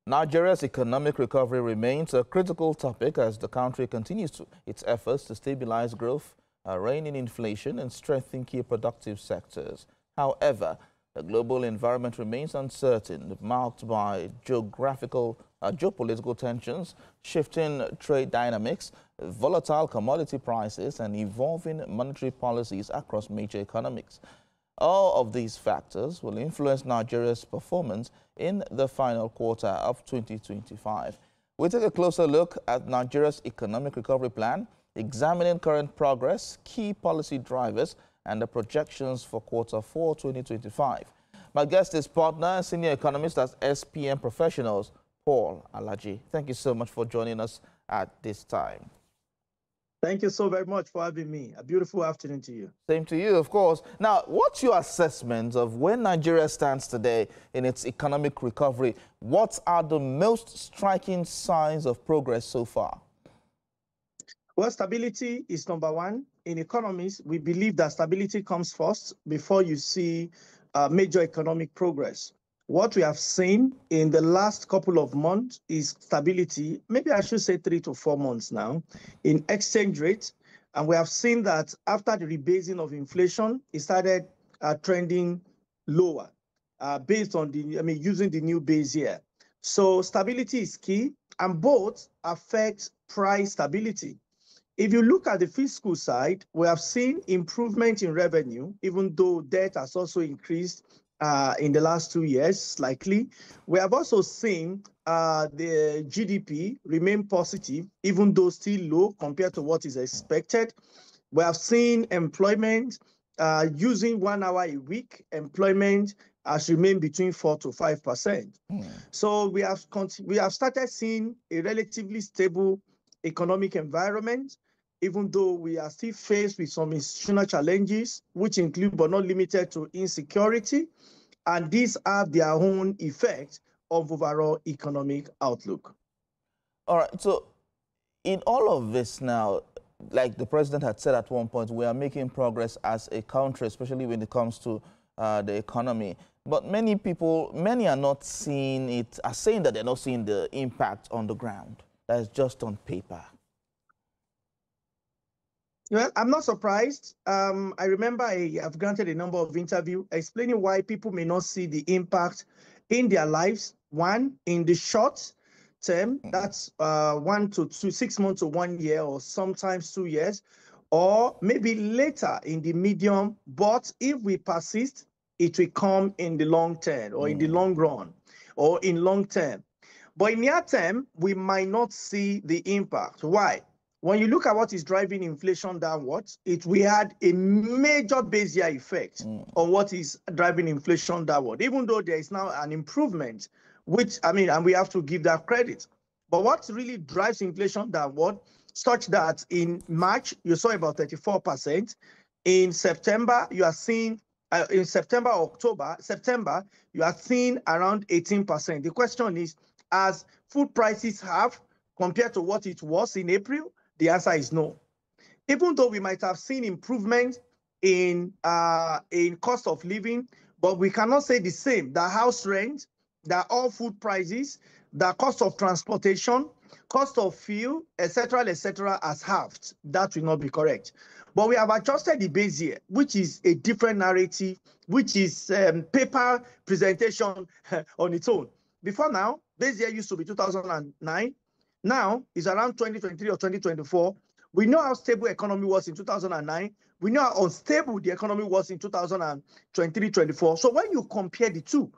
Nigeria's economic recovery remains a critical topic as the country continues its efforts to stabilize growth, rein in inflation, and strengthen key productive sectors. However, the global environment remains uncertain, marked by geopolitical tensions, shifting trade dynamics, volatile commodity prices, and evolving monetary policies across major economies. All of these factors will influence Nigeria's performance in the final quarter of 2025. We take a closer look at Nigeria's economic recovery plan, examining current progress, key policy drivers, and the projections for quarter 4 2025. My guest is partner and senior economist at SPM Professionals, Paul Alaje. Thank you so much for joining us at this time. Thank you so very much for having me. A beautiful afternoon to you. Same to you, of course. Now, what's your assessment of where Nigeria stands today in its economic recovery? What are the most striking signs of progress so far? Well, stability is number one. In economies, we believe that stability comes first before you see major economic progress. What we have seen in the last couple of months is stability, maybe I should say 3 to 4 months now, in exchange rate. And we have seen that after the rebasing of inflation, it started trending lower based on using the new base year. So stability is key, and both affect price stability. If you look at the fiscal side, we have seen improvement in revenue, even though debt has also increased in the last 2 years, slightly. We have also seen the GDP remain positive, even though still low compared to what is expected. We have seen employment using 1 hour a week. Employment has remained between 4 to 5%. So we have started seeing a relatively stable economic environment, even though we are still faced with some institutional challenges, which include but not limited to insecurity, and these have their own effect of overall economic outlook. All right, so in all of this now, like the president had said at one point, we are making progress as a country, especially when it comes to the economy. But many are not seeing it, are saying that they're not seeing the impact on the ground. That is just on paper. Well, I'm not surprised. I remember I've granted a number of interviews explaining why people may not see the impact in their lives. One, in the short term, that's 1 to 6 months to 1 year, or sometimes 2 years, or maybe later in the medium. But if we persist, it will come in the long term, or in the long run, or in long term. But in near term, we might not see the impact. Why? When you look at what is driving inflation downwards, we had a major base year effect on what is driving inflation downward, even though there is now an improvement, and we have to give that credit. But what really drives inflation downward, such that in March, you saw about 34%. In September, you are seeing, September, you are seeing around 18%. The question is, as food prices have compared to what it was in April, the answer is no. Even though we might have seen improvement in cost of living, but we cannot say the same. The house rent, the all food prices, the cost of transportation, cost of fuel, etc., has halved. That will not be correct. But we have adjusted the base year, which is a different narrative, which is paper presentation on its own. Before now, base year used to be 2009. Now it's around 2023 or 2024. We know how stable economy was in 2009. We know how unstable the economy was in 2023-24. So when you compare the two,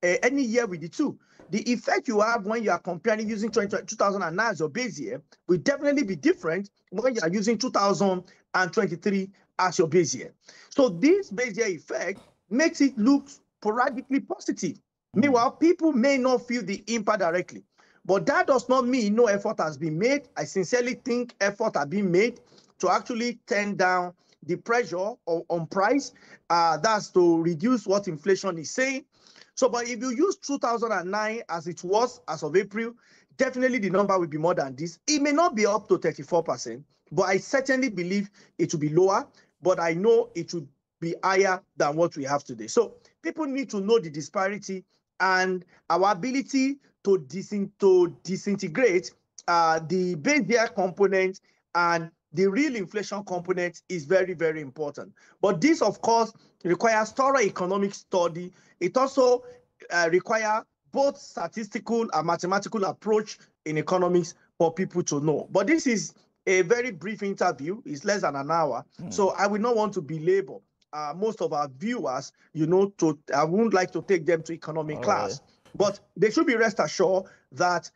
any year with the two, the effect you have when you are comparing using 2009 as your base year will definitely be different when you are using 2023 as your base year. So this base year effect makes it look sporadically positive. Meanwhile, people may not feel the impact directly. But that does not mean no effort has been made. I sincerely think effort has been made to actually turn down the pressure on price. That's to reduce what inflation is saying. So, but if you use 2009 as it was as of April, definitely the number will be more than this. It may not be up to 34%, but I certainly believe it will be lower. But I know it will be higher than what we have today. So people need to know the disparity and our ability to disintegrate the base year component and the real inflation component is very, very important. But this, of course, requires thorough economic study. It also requires both statistical and mathematical approach in economics for people to know. But this is a very brief interview. It's less than an hour. So I would not want to belabor most of our viewers, I wouldn't like to take them to economic class. But they should be rest assured that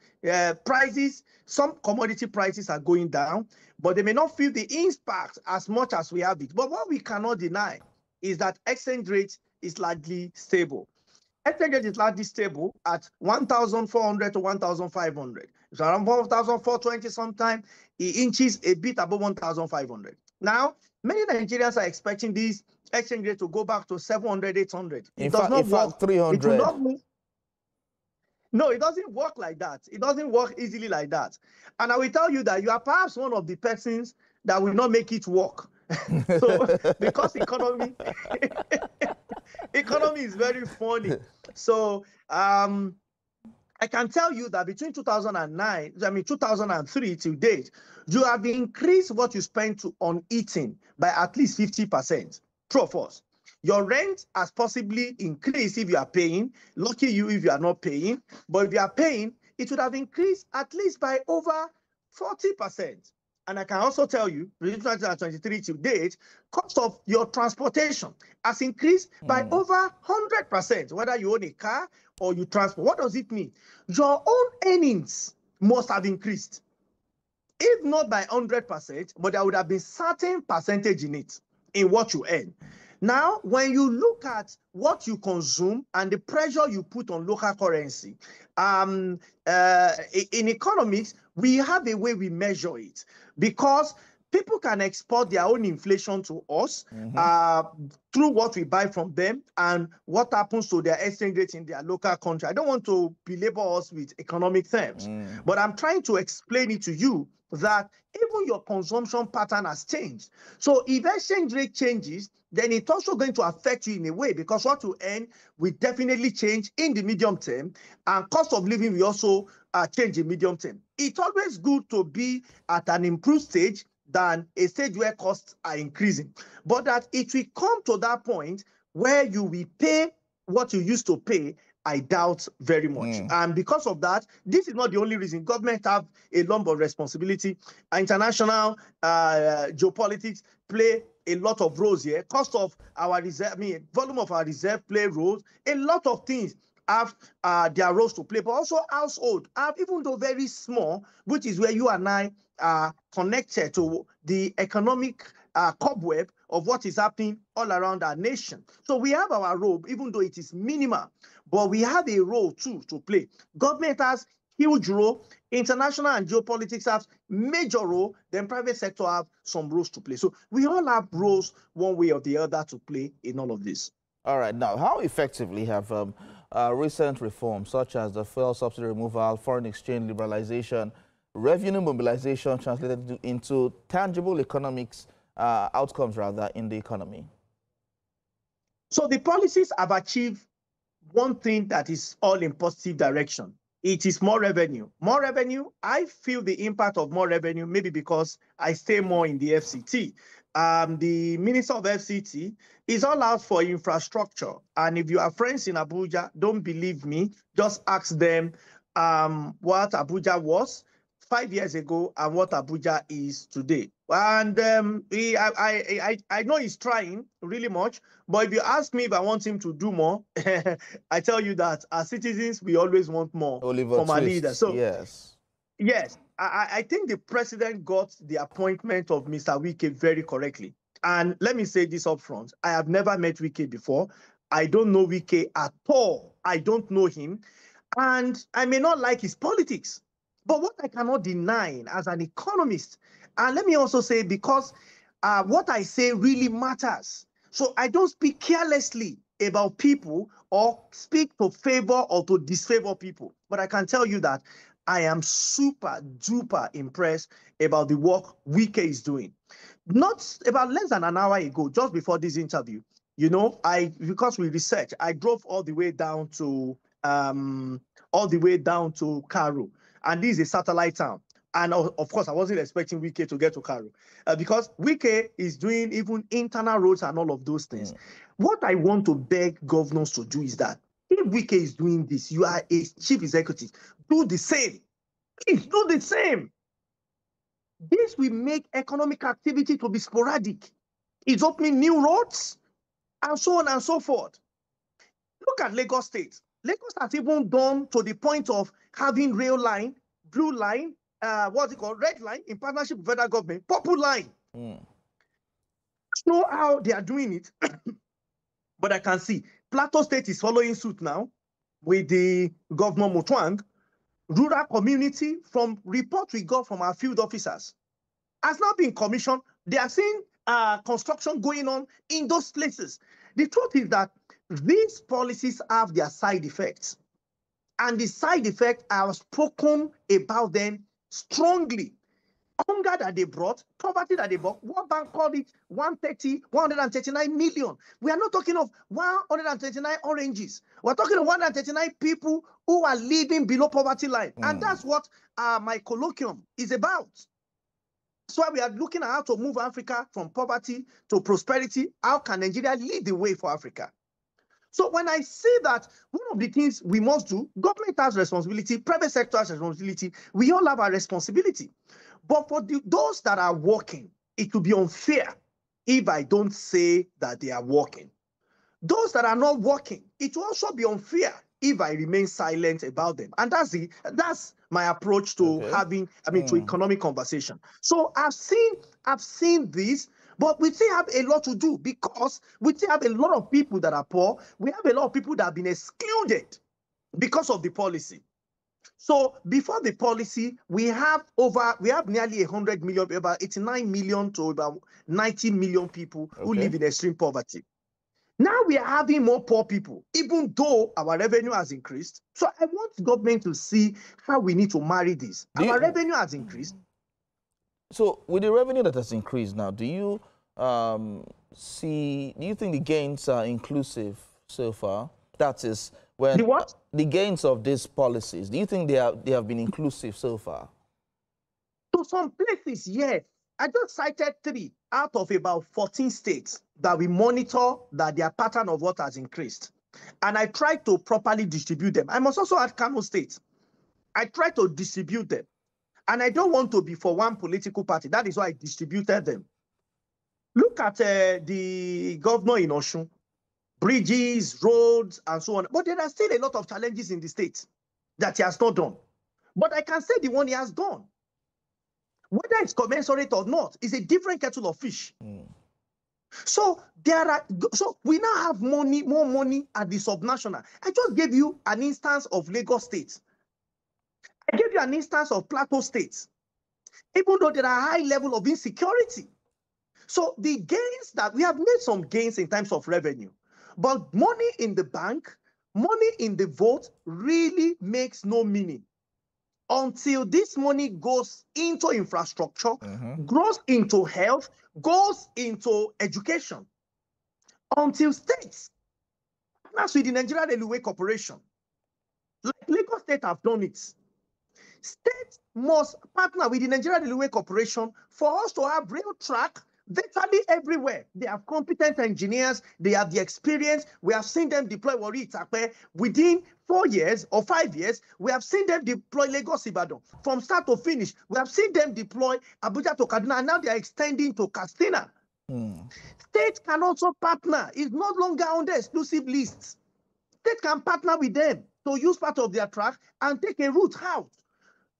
prices, some commodity prices are going down, but they may not feel the impact as much as we have it. But what we cannot deny is that exchange rate is largely stable. Exchange rate is largely stable at 1,400 to 1,500. It's around 1,420 sometimes. It inches a bit above 1,500. Now, many Nigerians are expecting this exchange rate to go back to 700, 800. It does not work. 300. It will not move. No, it doesn't work like that. It doesn't work easily like that. And I will tell you that you are perhaps one of the persons that will not make it work. So, because economy is very funny. So, I can tell you that between 2003 till date, you have increased what you spend on eating by at least 50%. True or false? Your rent has possibly increased if you are paying. Lucky you if you are not paying. But if you are paying, it would have increased at least by over 40%. And I can also tell you, between 2023 to date, cost of your transportation has increased by over 100%, whether you own a car or you transport. What does it mean? Your own earnings must have increased. If not by 100%, but there would have been certain percentage in it, in what you earn. Now, when you look at what you consume and the pressure you put on local currency, in economics, we have a way we measure it because people can export their own inflation to us through what we buy from them and what happens to their exchange rate in their local country. I don't want to belabor us with economic terms, but I'm trying to explain it to you that even your consumption pattern has changed. So if exchange rate changes, then it's also going to affect you in a way because what you earn will definitely change in the medium term and cost of living will also change in medium term. It's always good to be at an improved stage than a stage where costs are increasing. But that it will come to that point where you will pay what you used to pay, I doubt very much. And because of that, this is not the only reason. Government have a lump of responsibility. International geopolitics play a lot of roles here. Cost of our reserve, volume of our reserve play roles. A lot of things have their roles to play, but also household have, even though very small, which is where you and I are connected to the economic cobweb of what is happening all around our nation. So we have our role, even though it is minimal, but we have a role too to play. Government has huge role, international and geopolitics have major role, then private sector have some roles to play. So we all have roles one way or the other to play in all of this. All right, now how effectively have recent reforms such as the fuel subsidy removal, foreign exchange liberalization, revenue mobilization translated into tangible economics outcomes rather in the economy? So the policies have achieved one thing that is all in positive direction. It is more revenue. More revenue, I feel the impact of more revenue maybe because I stay more in the FCT. The Minister of FCT is all out for infrastructure. And if you are friends in Abuja, don't believe me, just ask them what Abuja was 5 years ago and what Abuja is today. And I know he's trying really much, but if you ask me if I want him to do more, I tell you that as citizens, we always want more from our leaders. So yes, I think the president got the appointment of Mr. Wike very correctly. And let me say this up front. I have never met Wike before. I don't know Wike at all. I don't know him. And I may not like his politics. But what I cannot deny as an economist, and let me also say, because what I say really matters. So I don't speak carelessly about people or speak to favor or to disfavor people. But I can tell you that I am super duper impressed about the work Wike is doing. Not about less than an hour ago, just before this interview, because we researched, I drove all the way down to all the way down to Cairo. And this is a satellite town. And of course, I wasn't expecting Wike to get to Cairo because Wike is doing even internal roads and all of those things. What I want to beg governors to do is that if Wike is doing this, you are a chief executive, do the same. Please do the same. This will make economic activity to be sporadic. It's opening new roads and so on and so forth. Look at Lagos State. Lagos has even gone to the point of having rail line, blue line, what's it called, red line in partnership with federal government, purple line. Know how they are doing it, but I can see Plateau State is following suit now with the Governor Mutwang. Rural community, from reports we got from our field officers, has now been commissioned. They are seeing construction going on in those places. The truth is that these policies have their side effects. And the side effects, I have spoken about them strongly. Hunger that they brought, poverty that they brought, World Bank called it 139 million. We are not talking of 139 oranges. We're talking of 139 people who are living below poverty line. And that's what my colloquium is about. That's why we are looking at how to move Africa from poverty to prosperity. How can Nigeria lead the way for Africa? So when I say that one of the things we must do, government has responsibility, private sector has responsibility, we all have our responsibility. But for those that are working, it will be unfair if I don't say that they are working. Those that are not working, it will also be unfair if I remain silent about them. And that's my approach to having, to economic conversation. So I've seen this, but we still have a lot to do because we still have a lot of people that are poor. We have a lot of people that have been excluded because of the policy. So before the policy, we have nearly 100 million, about 89 million to about 90 million people who live in extreme poverty. Now we are having more poor people, even though our revenue has increased. So I want government to see how we need to marry this. Our revenue has increased. So with the revenue that has increased now, do you think the gains are inclusive so far? That is, when the gains of these policies, do you think they have been inclusive so far? To some places, yes. I just cited 3 out of about 14 states that we monitor that their pattern of what has increased. And I try to properly distribute them. I must also add Kano State. I try to distribute them. And I don't want to be for one political party. That is why I distributed them. Look at the governor in Osun. Bridges, roads, and so on. But there are still a lot of challenges in the state that he has not done. But I can say the one he has done. Whether it's commensurate or not is a different kettle of fish. So we now have more money at the subnational. I just gave you an instance of Lagos State. I gave you an instance of Plateau State. Even though there are high level of insecurity. So the gains that we have made some gains in terms of revenue, but money in the bank, money in the vote really makes no meaning until this money goes into infrastructure, goes into health, goes into education. Until states, partners with the Nigeria Railway Corporation, like Lagos State have done it. States must partner with the Nigeria Railway Corporation for us to have rail track virtually everywhere. They have competent engineers. They have the experience. We have seen them deploy within 4 years or 5 years. We have seen them deploy Lagos Ibadan from start to finish. We have seen them deploy Abuja to Kaduna, and now they are extending to Katsina. States can also partner. It's no longer on the exclusive list. States can partner with them to use part of their track and take a route out.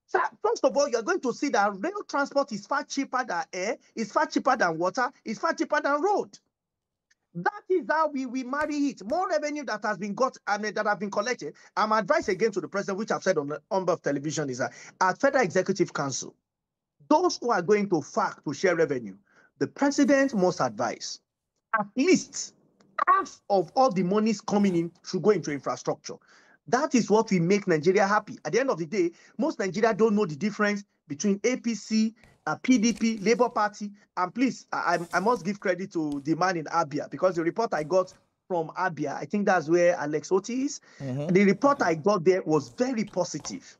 So first of all, you're going to see that rail transport is far cheaper than air, is far cheaper than water, is far cheaper than road. That is how we marry it. More revenue that has been got, that have been collected. I'm advised again to the president, which I've said on the number of television, is that at Federal Executive Council, those who are going to FAC to share revenue, the president must advise at least half of all the monies coming in should go into infrastructure. That is what will make Nigeria happy. At the end of the day, most Nigeria don't know the difference between APC, PDP, Labour Party. And please, I must give credit to the man in Abia, because the report I got from Abia. I think that's where Alex Oti is. Mm-hmm. The report I got there was very positive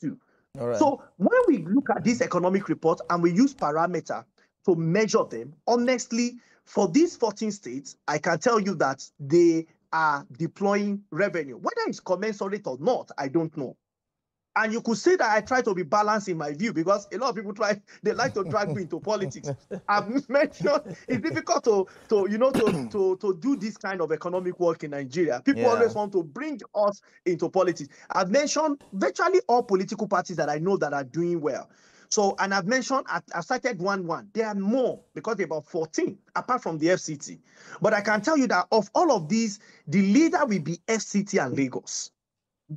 too. All right. So when we look at this economic report and we use parameter to measure them, honestly, for these 14 states, I can tell you that they are deploying revenue. Whether it's commensurate or not, I don't know. And you could say that I try to be balanced in my view, because a lot of people they like to drag me into politics. I've mentioned it's difficult to do this kind of economic work in Nigeria. People always want to bring us into politics. I've mentioned virtually all political parties that I know that are doing well. So, and I've mentioned, I've cited one. There are more, because there are about 14, apart from the FCT. But I can tell you that of all of these, the leader will be FCT and Lagos.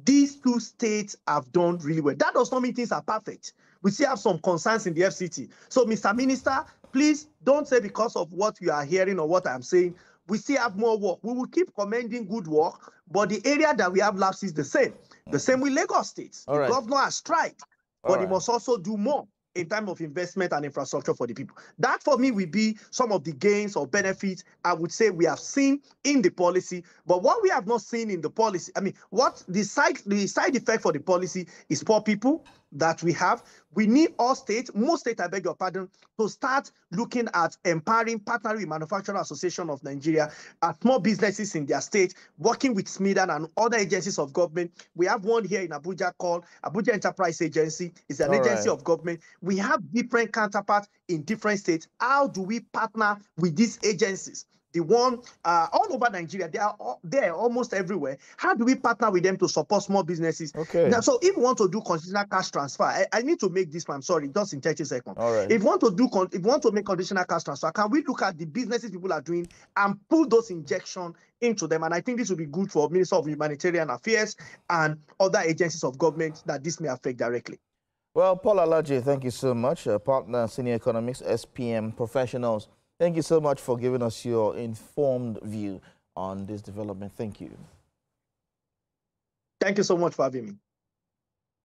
These two states have done really well. That does not mean things are perfect. We still have some concerns in the FCT. So, Mr. Minister, please don't say because of what you are hearing or what I'm saying, we still have more work. We will keep commending good work, but the area that we have lapses is the same. The same with Lagos State. The governor has tried, but he must also do more in terms of investment and infrastructure for the people. That, for me, will be some of the gains or benefits I would say we have seen in the policy. But what we have not seen in the policy, I mean, what the side effect for the policy is poor people that we have. We need all states, most states, I beg your pardon, to start looking at empowering, partnering with Manufacturing Association of Nigeria, at small businesses in their state, working with SMIDAN and other agencies of government. We have one here in Abuja called Abuja Enterprise Agency. It's an agency of government. We have different counterparts in different states. How do we partner with these agencies? The one all over Nigeria, they are there almost everywhere. How do we partner with them to support small businesses? Now, so if we want to do conditional cash transfer, I need to make this one. I'm sorry, just in 30 seconds. If we want to make conditional cash transfer, can we look at the businesses people are doing and pull those injections into them? And I think this will be good for Minister of Humanitarian Affairs and other agencies of government that this may affect directly. Well, Paul Alaje, thank you so much. Partner, Senior Economics, SPM Professionals. Thank you so much for giving us your informed view on this development. Thank you. Thank you so much for having me.